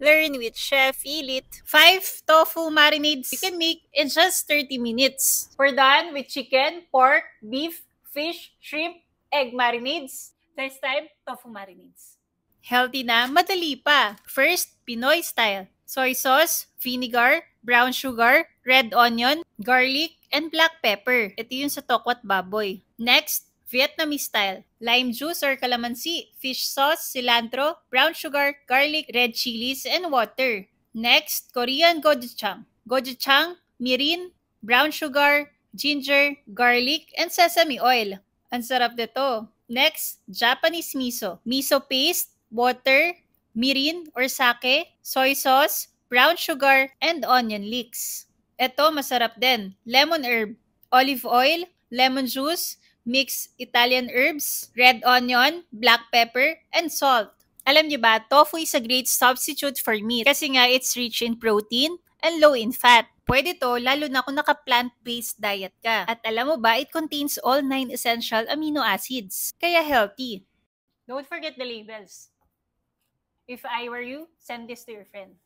Learn with Chef Elite. 5 tofu marinades you can make in just 30 minutes. We're done with chicken, pork, beef, fish, shrimp, egg marinades. Next time, tofu marinades. Healthy na, madali pa. First, Pinoy style. Soy sauce, vinegar, brown sugar, red onion, garlic, and black pepper. Ito yung sa tokwat baboy. Next, Vietnamese style. Lime juice or calamansi, fish sauce, cilantro, brown sugar, garlic, red chilies, and water. Next, Korean gochujang. Gochujang, mirin, brown sugar, ginger, garlic, and sesame oil. Ang sarap nito. Next, Japanese miso. Miso paste, water, mirin or sake, soy sauce, brown sugar, and onion leeks. Ito, masarap din. Lemon herb, olive oil, lemon juice, mix Italian herbs, red onion, black pepper, and salt. Alam niyo ba, tofu is a great substitute for meat kasi nga it's rich in protein and low in fat. Pwede to lalo na kung naka-plant-based diet ka. At alam mo ba, it contains all 9 essential amino acids. Kaya healthy. Don't forget the labels. If I were you, send this to your friend.